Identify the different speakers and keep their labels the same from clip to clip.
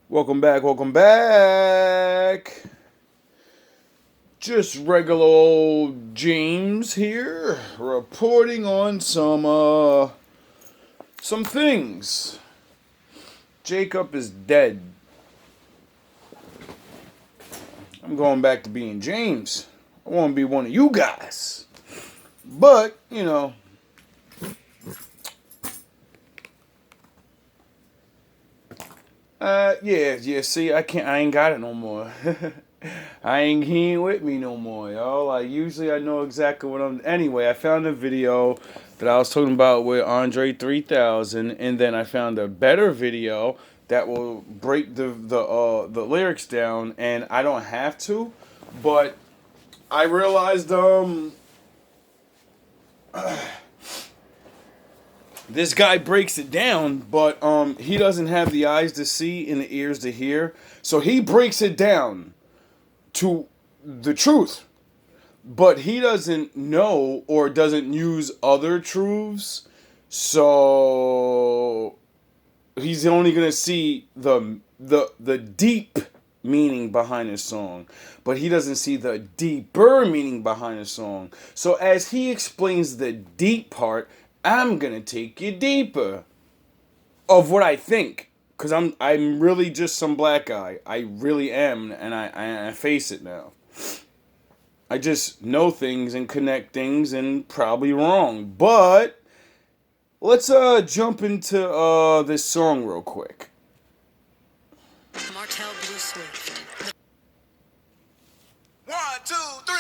Speaker 1: Welcome back, welcome back. Just regular old James here, reporting on some things. Jacob is dead. I'm going back to being James. I want to be one of you guys. But, yeah, see, I ain't got it no more. He ain't with me no more, yo. Like, usually I know exactly what I'm. Anyway, I found a video that I was talking about with Andre 3000, and then I found a better video that will break the lyrics down, and I don't have to, but I realized this guy breaks it down, but he doesn't have the eyes to see and the ears to hear, so he breaks it down to the truth. But he doesn't know or doesn't use other truths, so he's only gonna see the deep meaning behind his song, but he doesn't see the deeper meaning behind his song. So as he explains the deep part, I'm gonna take you deeper of what I think, because I'm really just some black guy. I really am, and I face it now. I just know things and connect things and probably wrong. But let's jump into this song real quick. Martell Blue Swift.
Speaker 2: 1, 2, 3.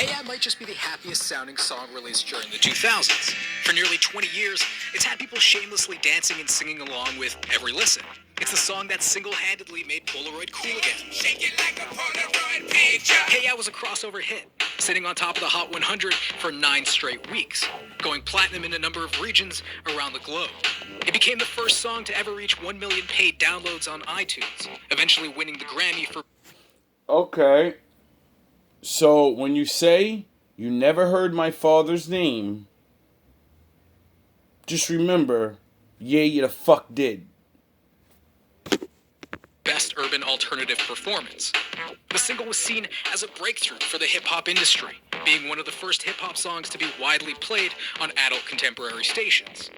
Speaker 2: Heya might just be the happiest sounding song released during the 2000s. For nearly 20 years, it's had people shamelessly dancing and singing along with every listen. It's the song that single-handedly made Polaroid cool again. Shake it like a Polaroid picture. Heya was a crossover hit, sitting on top of the Hot 100 for 9 straight weeks, going platinum in a number of regions around the globe. It became the first song to ever reach 1 million paid downloads on iTunes, eventually winning the Grammy for...
Speaker 1: Okay. So when you say you never heard my father's name, just remember, yeah, you the fuck did.
Speaker 2: Best urban alternative performance. The single was seen as a breakthrough for the hip-hop industry, being one of the first hip-hop songs to be widely played on adult contemporary stations.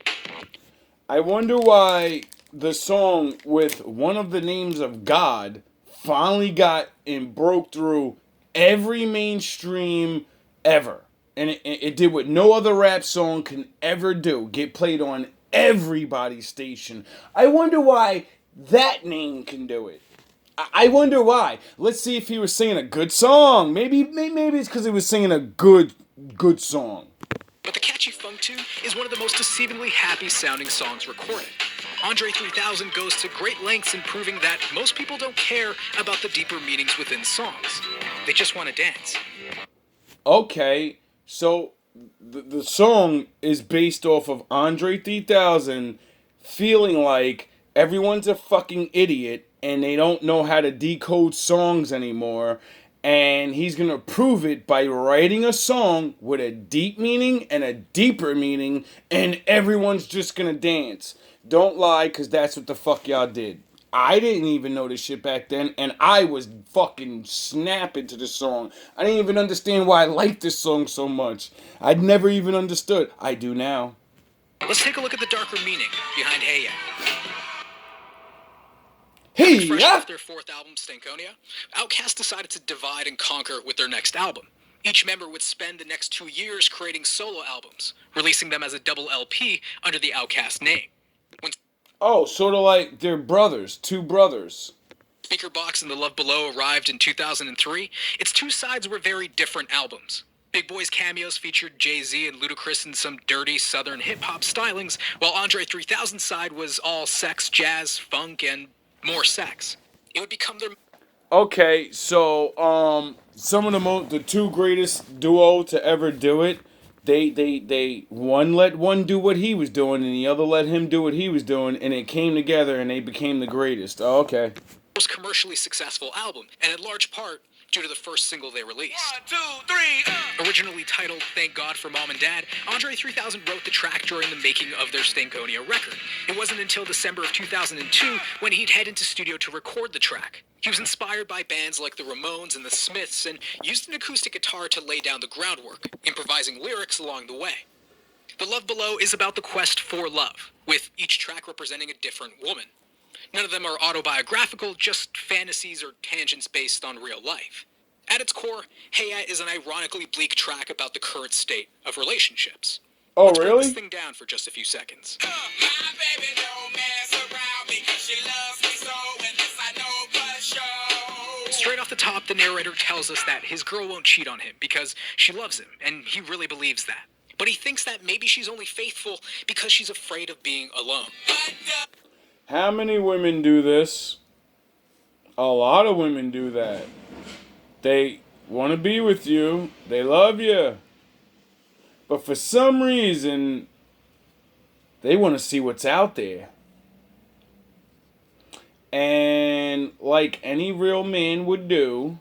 Speaker 1: I wonder why the song with one of the names of God finally got and broke through every mainstream ever. And it did what no other rap song can ever do. Get played on everybody's station. I wonder why that name can do it. I wonder why. Let's see if he was singing a good song. Maybe it's because he was singing a good song.
Speaker 2: But the catchy funk tune is one of the most deceivingly happy sounding songs recorded. Andre 3000 goes to great lengths in proving that most people don't care about the deeper meanings within songs. They just want to dance.
Speaker 1: Okay, so the song is based off of Andre 3000 feeling like everyone's a fucking idiot and they don't know how to decode songs anymore, and he's gonna prove it by writing a song with a deep meaning and a deeper meaning, and everyone's just gonna dance. Don't lie, because that's what the fuck y'all did. I didn't even know this shit back then, and I was fucking snapping to the song. I didn't even understand why I liked this song so much. I'd never even understood. I do now.
Speaker 2: Let's take a look at the darker meaning behind Heya. Fresh
Speaker 1: Heya!
Speaker 2: off their 4th album, Stankonia, Outkast decided to divide and conquer with their next album. Each member would spend the next 2 years creating solo albums, releasing them as a double LP under the Outkast name. When
Speaker 1: Oh, sort of like they're brothers, two brothers.
Speaker 2: Speaker Box and The Love Below arrived in 2003, its two sides were very different albums. Big Boy's cameos featured Jay-Z and Ludacris in some dirty southern hip-hop stylings, while Andre 3000's side was all sex, jazz, funk, and more sex. It would become their...
Speaker 1: Okay, so some of the two greatest duo to ever do it. They one let one do what he was doing, and the other let him do what he was doing, and it came together, and they became the greatest. Oh, okay.
Speaker 2: most commercially successful album, and in large part due to the first single they released. 1, 2, 3, Originally titled Thank God for Mom and Dad, Andre 3000 wrote the track during the making of their Stankonia record. It wasn't until December of 2002 when he'd head into studio to record the track. He was inspired by bands like the Ramones and the Smiths and used an acoustic guitar to lay down the groundwork, improvising lyrics along the way. The Love Below is about the quest for love, with each track representing a different woman. None of them are autobiographical, just fantasies or tangents based on real life. At its core, Heya is an ironically bleak track about the current state of relationships.
Speaker 1: Oh,
Speaker 2: Let's
Speaker 1: really?
Speaker 2: break this thing down for just a few seconds. Straight off the top, the narrator tells us that his girl won't cheat on him because she loves him, and he really believes that. But he thinks that maybe she's only faithful because she's afraid of being alone.
Speaker 1: How many women do this? A lot of women do that. They want to be with you. They love you. But for some reason, they want to see what's out there. And like any real man would do,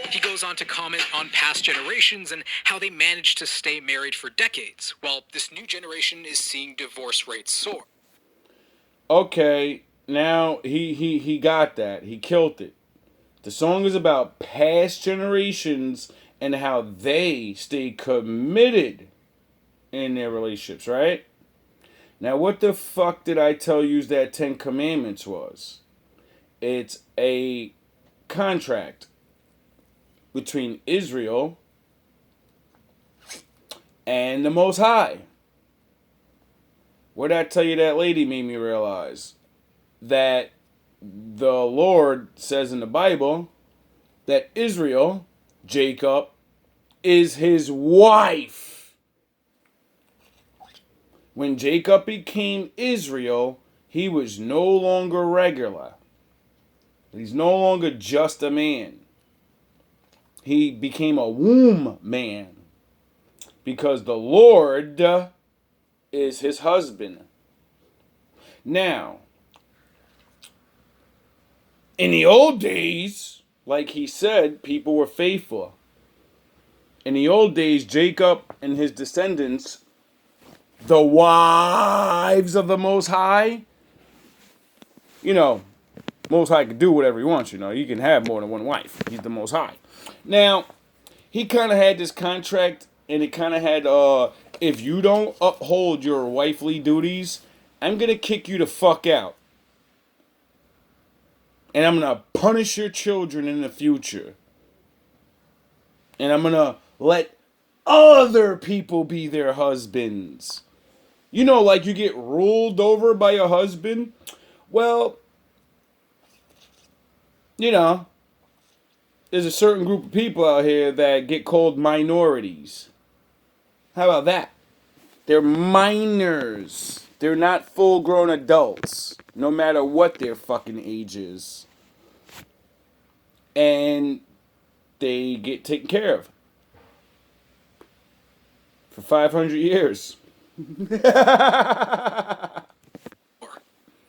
Speaker 2: He goes on to comment on past generations and how they managed to stay married for decades, while this new generation is seeing divorce rates soar.
Speaker 1: okay, now he got that. He killed it. The song is about past generations and how they stay committed in their relationships, right? Now, what the fuck did I tell you that 10 Commandments was? It's a contract between Israel and the Most High. What did I tell you that lady made me realize? That the Lord says in the Bible that Israel, Jacob, is his wife. When Jacob became Israel, he was no longer regular. He's no longer just a man. He became a womb man because the Lord is his husband. Now, in the old days, like he said, people were faithful. In the old days, Jacob and his descendants, the wives of the Most High, you know, Most High can do whatever he wants, you know. He can have more than one wife. He's the Most High. Now, he kind of had this contract, and it kind of had, if you don't uphold your wifely duties, I'm going to kick you the fuck out. And I'm going to punish your children in the future. And I'm going to let other people be their husbands. You know, like you get ruled over by your husband. Well, you know, there's a certain group of people out here that get called minorities. How about that? They're minors. They're not full-grown adults, no matter what their fucking age is. And they get taken care of. For 500 years.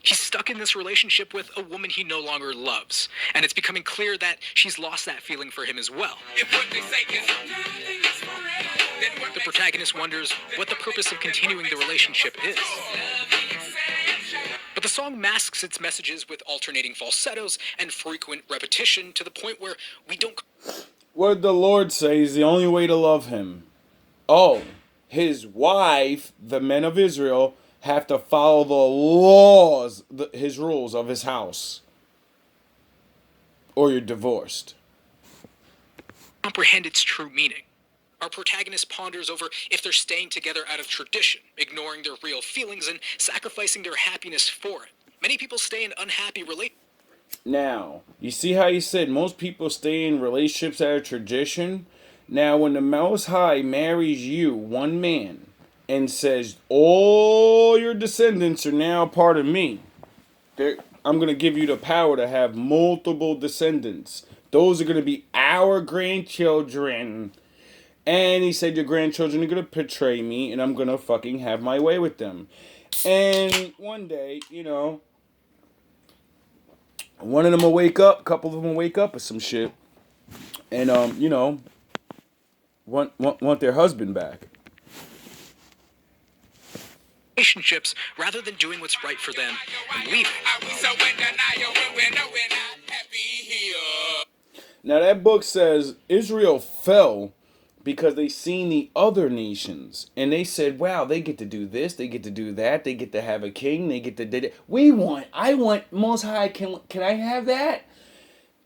Speaker 2: He's stuck in this relationship with a woman he no longer loves, and it's becoming clear that she's lost that feeling for him as well. The protagonist wonders what the purpose of continuing the relationship is. But the song masks its messages with alternating falsettos and frequent repetition to the point where we don't...
Speaker 1: What did the Lord say is the only way to love him? Oh, his wife, the men of Israel, have to follow the laws, his rules of his house. Or you're divorced.
Speaker 2: Comprehend its true meaning. Our protagonist ponders over if they're staying together out of tradition, ignoring their real feelings and sacrificing their happiness for it. Many people stay in unhappy relationships.
Speaker 1: Now, you see how you said most people stay in relationships out of tradition? Now, when the Most High marries you, one man, and says, all your descendants are now part of me, I'm going to give you the power to have multiple descendants. Those are going to be our grandchildren. And he said, your grandchildren are going to betray me, and I'm going to fucking have my way with them. And one day, one of them will wake up, a couple of them will wake up or some shit, and, want their husband back.
Speaker 2: Relationships rather than doing what's right for them and leaving.
Speaker 1: Now that book says Israel fell because they seen the other nations and they said, wow, they get to do this, they get to do that, they get to have a king, they get to do that. I want Most High, can I have that?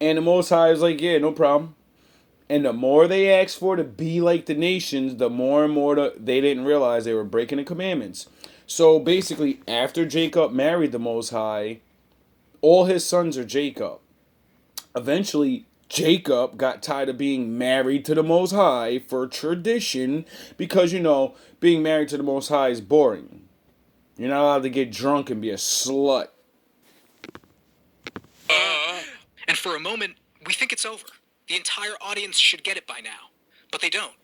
Speaker 1: And the Most High is like, yeah, no problem. And the more they asked for to be like the nations, the more and more they didn't realize they were breaking the commandments. So basically, after Jacob married the Most High, all his sons are Jacob. Eventually, Jacob got tired of being married to the Most High for tradition because, being married to the Most High is boring. You're not allowed to get drunk and be a slut.
Speaker 2: And for a moment, we think it's over. The entire audience should get it by now. But they don't.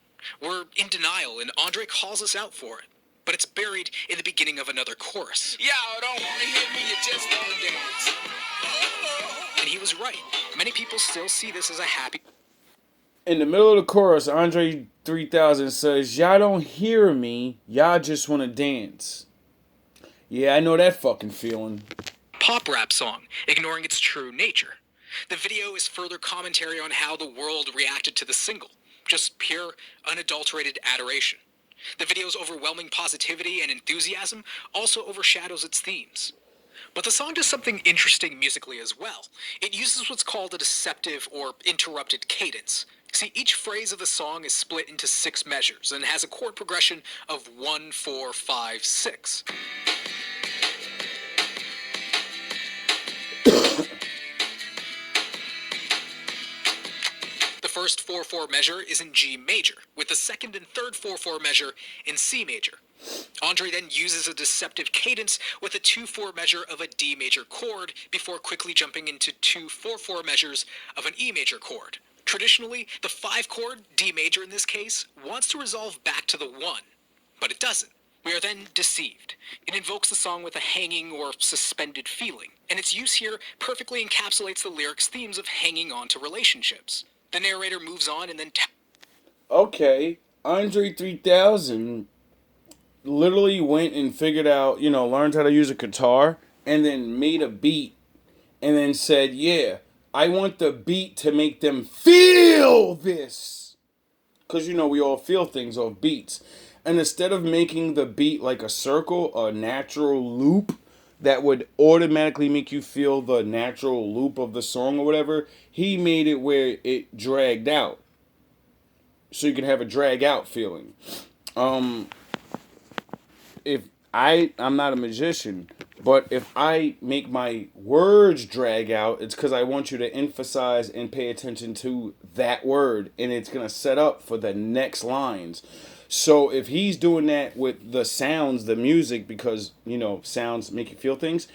Speaker 2: We're in denial, and Andre calls us out for it. But it's buried in the beginning of another chorus. Y'all don't want to hear me, you just want to dance. And he was right. Many people still see this as a happy...
Speaker 1: In the middle of the chorus, Andre 3000 says, y'all don't hear me, y'all just want to dance. Yeah, I know that fucking feeling.
Speaker 2: Pop rap song, ignoring its true nature. The video is further commentary on how the world reacted to the single. Just pure, unadulterated adoration. The video's overwhelming positivity and enthusiasm also overshadows its themes. But the song does something interesting musically as well. It uses what's called a deceptive or interrupted cadence. See, each phrase of the song is split into 6 measures and has a chord progression of 1, 4, 5, 6. The first 4/4 measure is in G major, with the second and third 4/4 measure in C major. Andre then uses a deceptive cadence with a 2/4 measure of a D major chord before quickly jumping into 2 4/4 measures of an E major chord. Traditionally, the 5 chord, D major in this case, wants to resolve back to the 1, but it doesn't. We are then deceived. It invokes the song with a hanging or suspended feeling, and its use here perfectly encapsulates the lyrics' themes of hanging on to relationships. The narrator moves on and then...
Speaker 1: Okay, Andre 3000 literally went and figured out, learned how to use a guitar, and then made a beat, and then said, yeah, I want the beat to make them feel this. Because, we all feel things off beats. And instead of making the beat like a circle, a natural loop that would automatically make you feel the natural loop of the song or whatever, he made it where it dragged out. So you can have a drag out feeling. If I'm not a magician, but if I make my words drag out, it's because I want you to emphasize and pay attention to that word, and it's going to set up for the next lines. So if he's doing that with the sounds, the music, because, sounds make you feel things,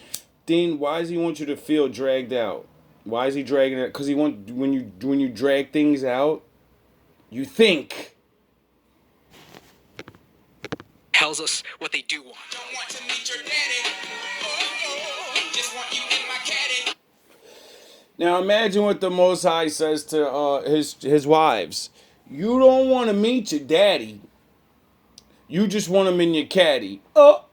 Speaker 1: then why does he want you to feel dragged out? Why is he dragging it? Because when you drag things out, you think.
Speaker 2: Tells us what they do want.
Speaker 3: Don't want to meet your daddy. Just want you in my caddy.
Speaker 1: Now imagine what the Most High says to his wives. You don't want to meet your daddy. You just want him in your caddy.
Speaker 2: To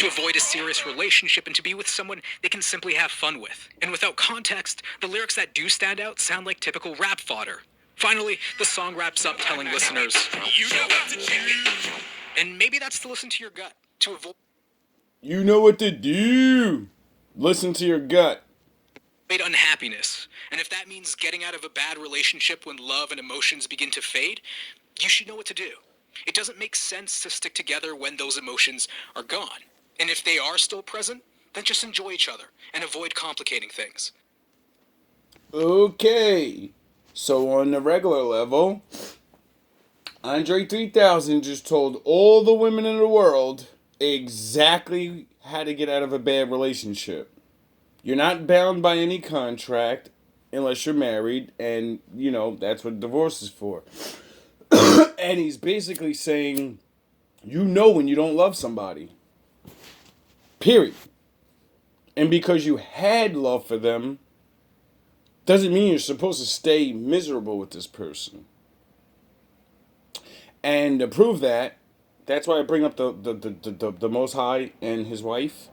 Speaker 2: avoid a serious relationship and to be with someone they can simply have fun with. And without context, the lyrics that do stand out sound like typical rap fodder. Finally, the song wraps up telling listeners, you know what to do. And maybe that's to listen to your gut. To avoid...
Speaker 1: You know what to do. Listen to your gut.
Speaker 2: Unhappiness. And if that means getting out of a bad relationship when love and emotions begin to fade, you should know what to do. It doesn't make sense to stick together when those emotions are gone. And if they are still present, then just enjoy each other and avoid complicating things.
Speaker 1: Okay. So on the regular level, Andre 3000 just told all the women in the world exactly how to get out of a bad relationship. You're not bound by any contract, unless you're married, and that's what divorce is for. And he's basically saying, when you don't love somebody. Period. And because you had love for them, doesn't mean you're supposed to stay miserable with this person. And to prove that, that's why I bring up the Most High and his wife.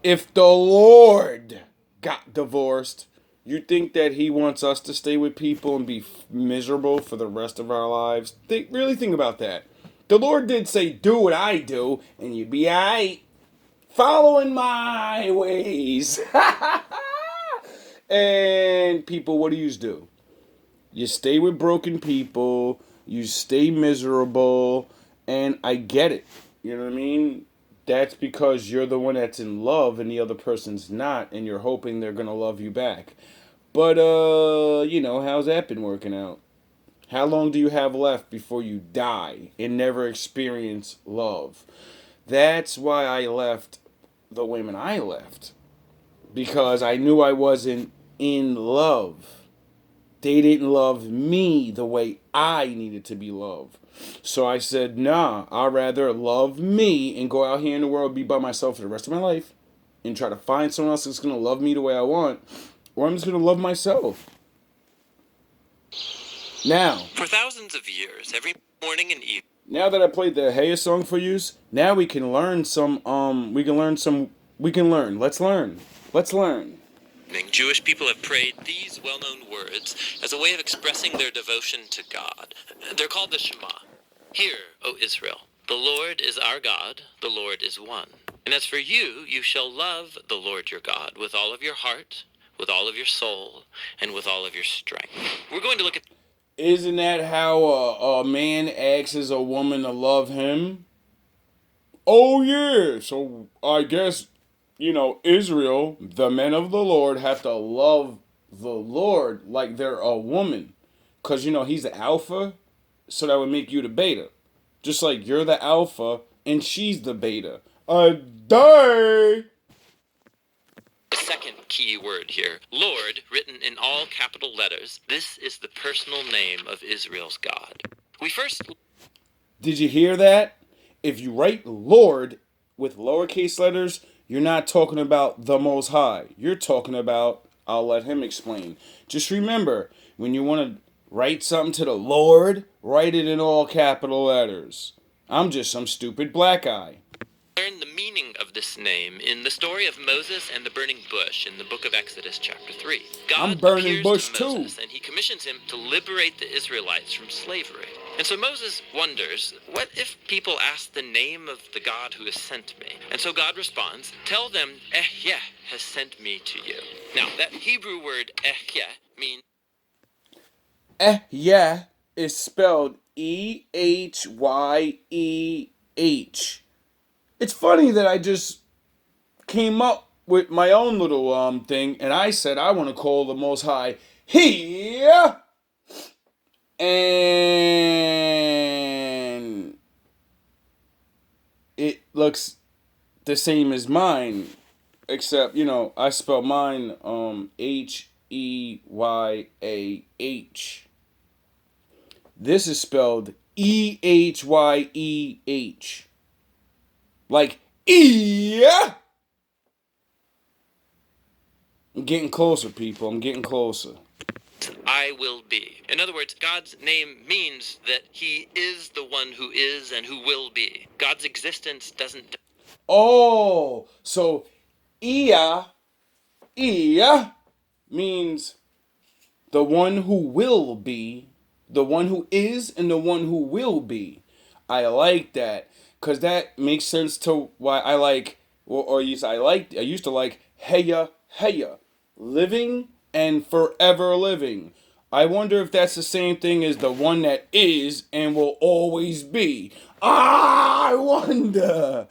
Speaker 1: If the Lord got divorced, you think that he wants us to stay with people and be miserable for the rest of our lives? Really think about that. The Lord did say, do what I do, and you'd be aight. Following my ways. And people, what do you do? You stay with broken people. You stay miserable. And I get it. You know what I mean? That's because you're the one that's in love and the other person's not. And you're hoping they're going to love you back. But, how's that been working out? How long do you have left before you die and never experience love? That's why I left the women I left. Because I knew I wasn't in love. They didn't love me the way I needed to be loved. So I said, nah, I'd rather love me and go out here in the world, be by myself for the rest of my life, and try to find someone else that's going to love me the way I want, or I'm just going to love myself. Now,
Speaker 4: for thousands of years, every morning and evening.
Speaker 1: Now that I played the Heya song for you, now we can learn some, Let's learn.
Speaker 4: Jewish people have prayed these well-known words as a way of expressing their devotion to God. They're called the Shema. Hear, O Israel, the Lord is our God, the Lord is one. And as for you, you shall love the Lord your God with all of your heart, with all of your soul, and with all of your strength. We're going to look at...
Speaker 1: Isn't that how a man asks a woman to love him? Oh yeah, so I guess, Israel, the men of the Lord, have to love the Lord like they're a woman. Because, he's the alpha, so that would make you the beta. Just like you're the alpha and she's the beta. A day!
Speaker 4: The second key word here, Lord, written in all capital letters. This is the personal name of Israel's God.
Speaker 1: Did you hear that? If you write Lord with lowercase letters, you're not talking about the Most High. You're talking about, I'll let him explain. Just remember, when you want to write something to the Lord, write it in all capital letters. I'm just some stupid black guy.
Speaker 4: Learn the meaning of this name in the story of Moses and the burning bush in the book of Exodus chapter 3. God appears to Moses and he commissions him to liberate the Israelites from slavery. And so Moses wonders, what if people ask the name of the God who has sent me? And so God responds, tell them, EHEYEH has sent me to you. Now, that Hebrew word EHEYEH means...
Speaker 1: EHEYEH is spelled EHYEH. It's funny that I just came up with my own little thing, and I said I want to call the Most High Heya. And it looks the same as mine, except, I spell mine HEYAH. This is spelled EHYEH. Like, yeah. I'm getting closer, people. I'm getting closer.
Speaker 4: I will be. In other words, God's name means that he is the one who is and who will be. God's existence doesn't...
Speaker 1: Oh, so EHEYEH means the one who will be, the one who is, and the one who will be. I like that, because that makes sense to why I like, I used to like Heya, Heya, living and forever living. I wonder if that's the same thing as the one that is and will always be. I wonder.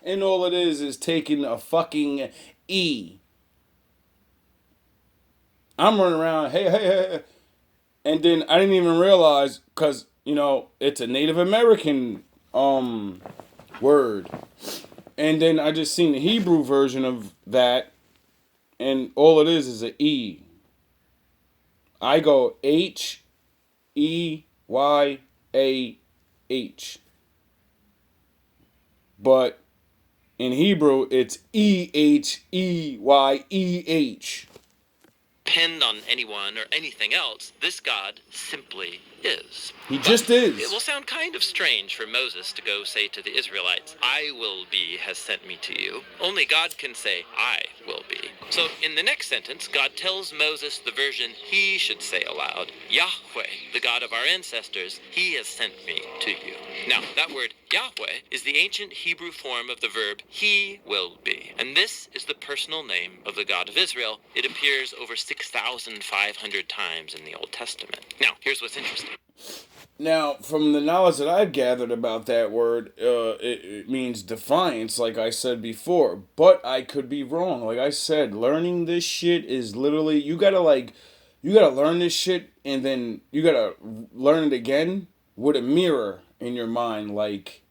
Speaker 1: And all it is taking a fucking E. I'm running around, hey. And then I didn't even realize, because, it's a Native American word. And then I just seen the Hebrew version of that. and all it is an E. I go Heyeah. But in Hebrew, it's Eheyeeh.
Speaker 4: Depend on anyone or anything else, this God simply is.
Speaker 1: He
Speaker 4: But
Speaker 1: just is.
Speaker 4: it will sound kind of strange for Moses to go say to the Israelites, I will be has sent me to you. Only God can say, I will be. So in the next sentence, God tells Moses the version he should say aloud, Yahweh, the God of our ancestors, he has sent me to you. Now, that word Yahweh is the ancient Hebrew form of the verb he will be. And this is the personal name of the God of Israel. It appears over 6,500 times in the Old Testament. Now, here's what's interesting.
Speaker 1: Now, from the knowledge that I've gathered about that word, it means defiance, like I said before. But I could be wrong. Like I said, learning this shit is literally, you gotta learn this shit, and then you gotta learn it again with a mirror in your mind, like,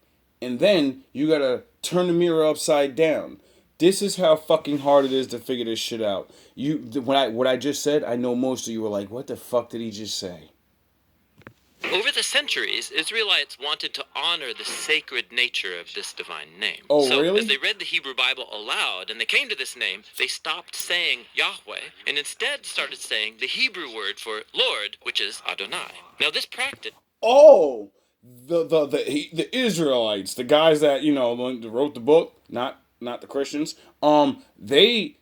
Speaker 1: and then you gotta turn the mirror upside down. This is how fucking hard it is to figure this shit out. What I just said, I know most of you were like, what the fuck did he just say?
Speaker 4: Over the centuries, Israelites wanted to honor the sacred nature of this divine name.
Speaker 1: Oh,
Speaker 4: so,
Speaker 1: really?
Speaker 4: as they read the Hebrew Bible aloud and they came to this name, they stopped saying Yahweh and instead started saying the Hebrew word for Lord, which is Adonai. Now, this practice...
Speaker 1: Oh, the Israelites, the guys that wrote the book, not the Christians. They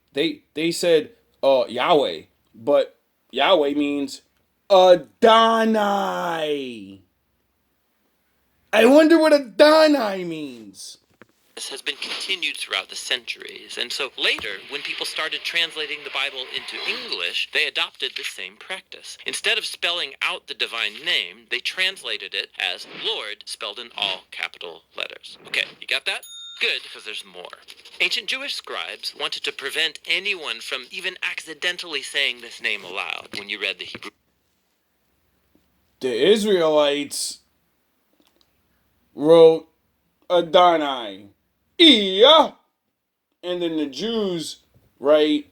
Speaker 1: said Yahweh, but Yahweh means Adonai. I wonder what Adonai means.
Speaker 4: This has been continued throughout the centuries, and so later, when people started translating the Bible into English, they adopted the same practice. Instead of spelling out the divine name, they translated it as Lord, spelled in all capital letters. Okay, you got that? Good, because there's more. Ancient Jewish scribes wanted to prevent anyone from even accidentally saying this name aloud when you read the Hebrew.
Speaker 1: The Israelites wrote Adonai. Yeah. And then the Jews write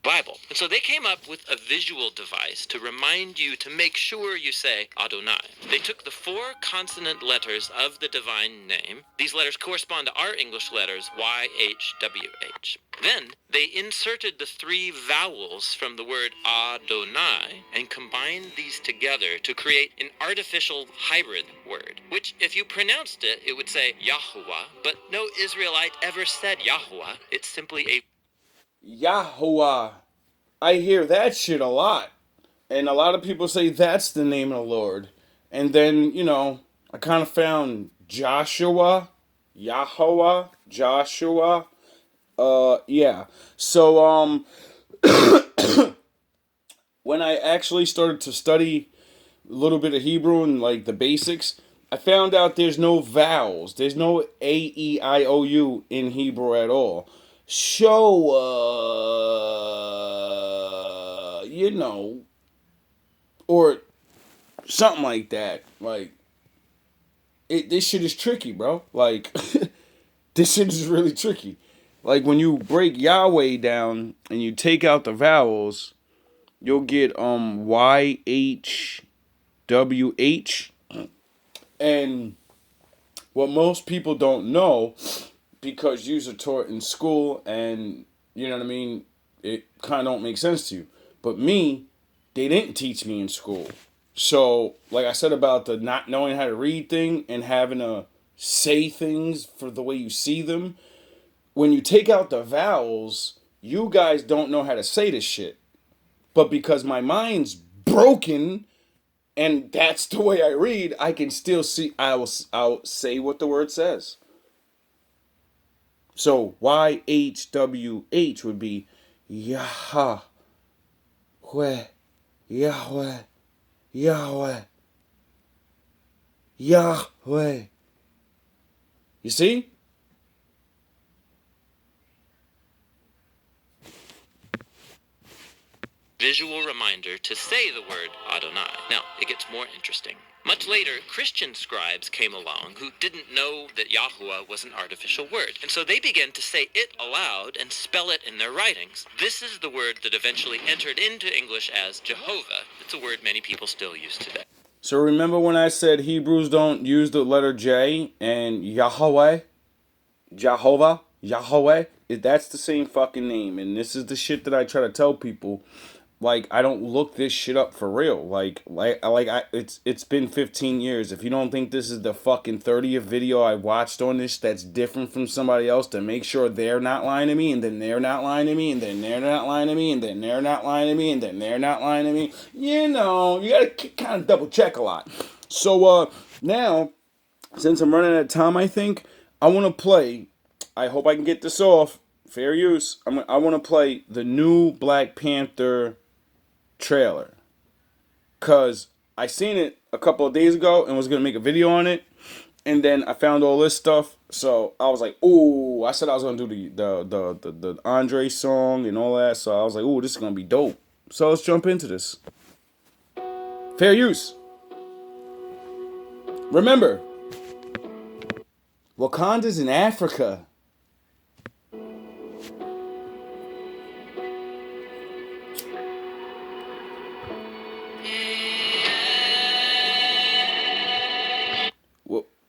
Speaker 4: Bible. And so they came up with a visual device to remind you to make sure you say Adonai. They took the 4 consonant letters of the divine name. These letters correspond to our English letters YHWH. Then they inserted the 3 vowels from the word Adonai and combined these together to create an artificial hybrid word, which if you pronounced it, it would say Yahuwah, but no Israelite ever said Yahuwah. It's simply a
Speaker 1: Yahuwah. I hear that shit a lot. And a lot of people say that's the name of the Lord. And then, I kind of found Joshua, Yahweh, Joshua. Yeah. So, when I actually started to study a little bit of Hebrew and like the basics, I found out there's no vowels. There's no A-E-I-O-U in Hebrew at all. So, or something like that. Like, this shit is tricky, bro. Like, this shit is really tricky. Like, when you break Yahweh down and you take out the vowels, you'll get YHWH. And what most people don't know, because you're taught in school and, you know what I mean, it kind of don't make sense to you. But me, they didn't teach me in school. So, like I said about the not knowing how to read thing and having to say things for the way you see them, when you take out the vowels, you guys don't know how to say this shit. But because my mind's broken and that's the way I read, I can still see, I'll say what the word says. So YHWH would be Yahweh, Yahweh, Yahweh, Yahweh. You see?
Speaker 4: visual reminder to say the word Adonai. Now, it gets more interesting. Much later, Christian scribes came along who didn't know that Yahuwah was an artificial word, and so they began to say it aloud and spell it in their writings. This is the word that eventually entered into English as Jehovah. It's a word many people still use today.
Speaker 1: So remember when I said Hebrews don't use the letter J and Yahweh? Jehovah? Yahweh? That's the same fucking name. And this is the shit that I try to tell people. Like, I don't look this shit up for real. It's been 15 years. If you don't think this is the fucking 30th video I watched on this that's different from somebody else, to make sure they're not lying to me, and then they're not lying to me, and then they're not lying to me, and then they're not lying to me, and then they're not lying to me, you know, you gotta kind of double check a lot. So, now, since I'm running out of time, I think, I want to play, I hope I can get this off, fair use, I want to play the new Black Panther trailer, cause I seen it a couple of days ago and was gonna make a video on it, and then I found all this stuff, so I was like, ooh, I said I was gonna do the Andre song and all that, so I was like, ooh, this is gonna be dope. So let's jump into this. Fair use. Remember, Wakanda's in Africa.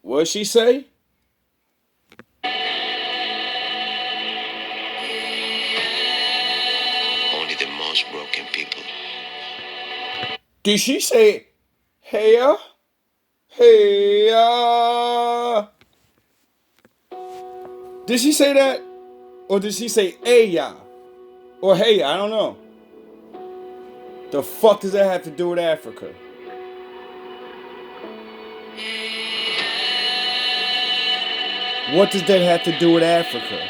Speaker 1: What'd she say?
Speaker 5: Only the most broken people.
Speaker 1: Did she say Heya? Heya? Did she say that? Or did she say Heya? Or Heya? I don't know. The fuck does that have to do with Africa? What does that have to do with Africa?